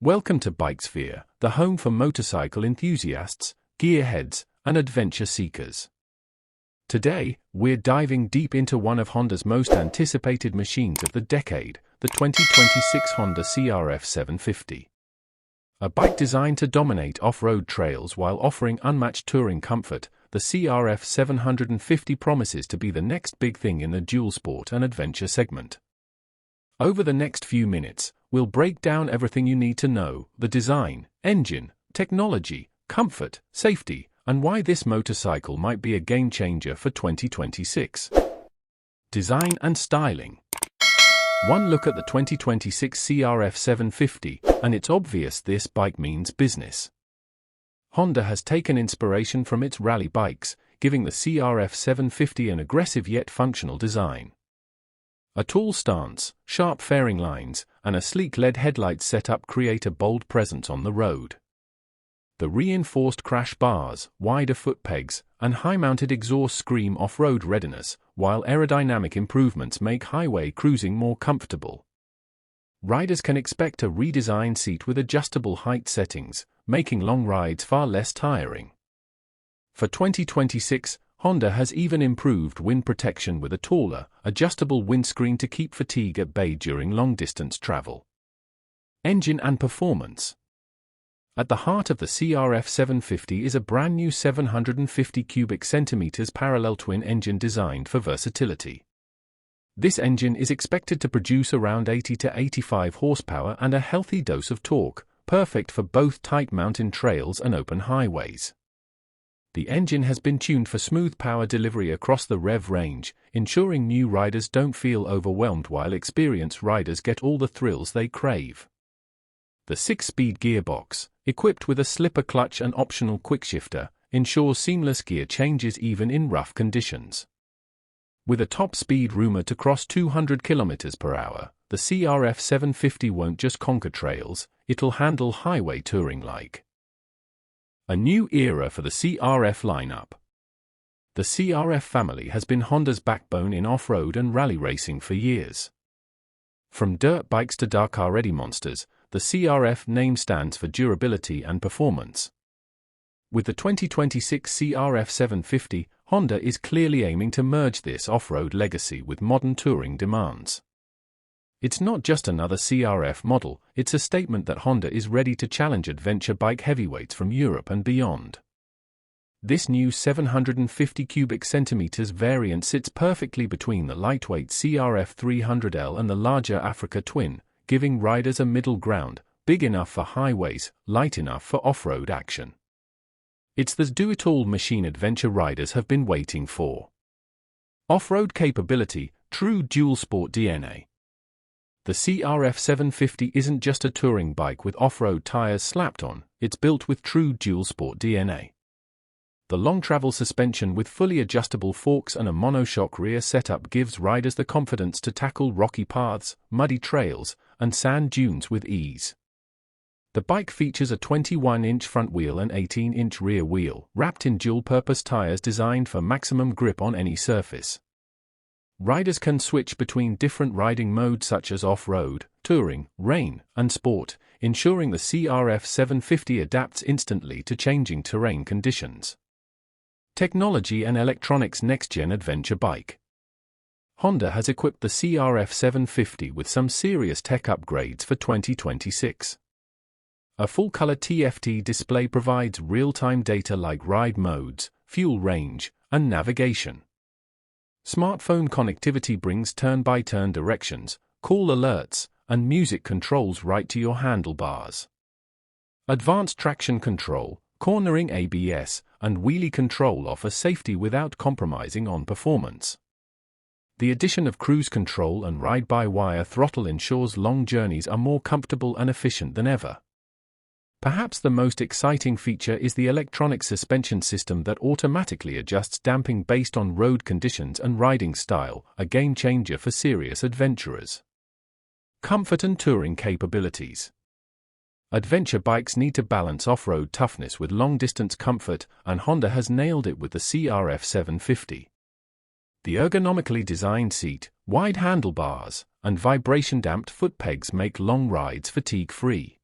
Welcome to Bikesphere, the home for motorcycle enthusiasts, gearheads, and adventure seekers. Today, we're diving deep into one of Honda's most anticipated machines of the decade, the 2026 Honda CRF 750. A bike designed to dominate off-road trails while offering unmatched touring comfort, the CRF 750 promises to be the next big thing in the dual sport and adventure segment. Over the next few minutes, we'll break down everything you need to know: the design, engine, technology, comfort, safety, and why this motorcycle might be a game-changer for 2026. Design and styling. One look at the 2026 CRF 750, and it's obvious this bike means business. Honda has taken inspiration from its rally bikes, giving the CRF 750 an aggressive yet functional design. A tall stance, sharp fairing lines, and a sleek LED headlight setup create a bold presence on the road. The reinforced crash bars, wider foot pegs, and high-mounted exhaust scream off-road readiness, while aerodynamic improvements make highway cruising more comfortable. Riders can expect a redesigned seat with adjustable height settings, making long rides far less tiring. For 2026, Honda has even improved wind protection with a taller, adjustable windscreen to keep fatigue at bay during long-distance travel. Engine and performance. At the heart of the CRF 750 is a brand new 750 cubic centimeters parallel twin engine designed for versatility. This engine is expected to produce around 80 to 85 horsepower and a healthy dose of torque, perfect for both tight mountain trails and open highways. The engine has been tuned for smooth power delivery across the rev range, ensuring new riders don't feel overwhelmed while experienced riders get all the thrills they crave. The 6-speed gearbox, equipped with a slipper clutch and optional quickshifter, ensures seamless gear changes even in rough conditions. With a top speed rumored to cross 200 km per hour, the CRF 750 won't just conquer trails, it'll handle highway touring like. A new era for the CRF lineup. The CRF family has been Honda's backbone in off-road and rally racing for years. From dirt bikes to Dakar-ready monsters, the CRF name stands for durability and performance. With the 2026 CRF 750, Honda is clearly aiming to merge this off-road legacy with modern touring demands. It's not just another CRF model, it's a statement that Honda is ready to challenge adventure bike heavyweights from Europe and beyond. This new 750 cubic centimeters variant sits perfectly between the lightweight CRF 300L and the larger Africa Twin, giving riders a middle ground, big enough for highways, light enough for off-road action. It's the do-it-all machine adventure riders have been waiting for. Off-road capability, true dual sport DNA. The CRF 750 isn't just a touring bike with off-road tires slapped on, it's built with true dual sport DNA. The long-travel suspension with fully adjustable forks and a monoshock rear setup gives riders the confidence to tackle rocky paths, muddy trails, and sand dunes with ease. The bike features a 21-inch front wheel and 18-inch rear wheel, wrapped in dual-purpose tires designed for maximum grip on any surface. Riders can switch between different riding modes such as off-road, touring, rain, and sport, ensuring the CRF 750 adapts instantly to changing terrain conditions. Technology and electronics. Next-gen adventure bike. Honda has equipped the CRF 750 with some serious tech upgrades for 2026. A full-color TFT display provides real-time data like ride modes, fuel range, and navigation. Smartphone connectivity brings turn-by-turn directions, call alerts, and music controls right to your handlebars. Advanced traction control, cornering ABS, and wheelie control offer safety without compromising on performance. The addition of cruise control and ride-by-wire throttle ensures long journeys are more comfortable and efficient than ever. Perhaps the most exciting feature is the electronic suspension system that automatically adjusts damping based on road conditions and riding style, a game-changer for serious adventurers. Comfort and touring capabilities. Adventure bikes need to balance off-road toughness with long-distance comfort, and Honda has nailed it with the CRF 750. The ergonomically designed seat, wide handlebars, and vibration-damped foot pegs make long rides fatigue-free.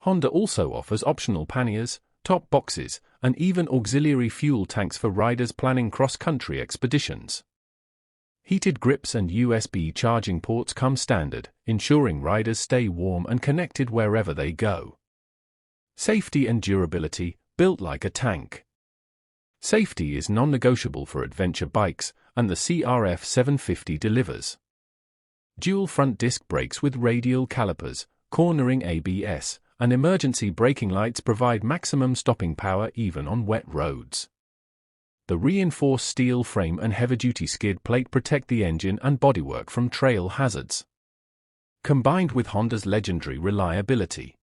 Honda also offers optional panniers, top boxes, and even auxiliary fuel tanks for riders planning cross-country expeditions. Heated grips and USB charging ports come standard, ensuring riders stay warm and connected wherever they go. Safety and durability, built like a tank. Safety is non-negotiable for adventure bikes, and the CRF 750 delivers. Dual front disc brakes with radial calipers, cornering ABS, and emergency braking lights provide maximum stopping power even on wet roads. The reinforced steel frame and heavy-duty skid plate protect the engine and bodywork from trail hazards. Combined with Honda's legendary reliability,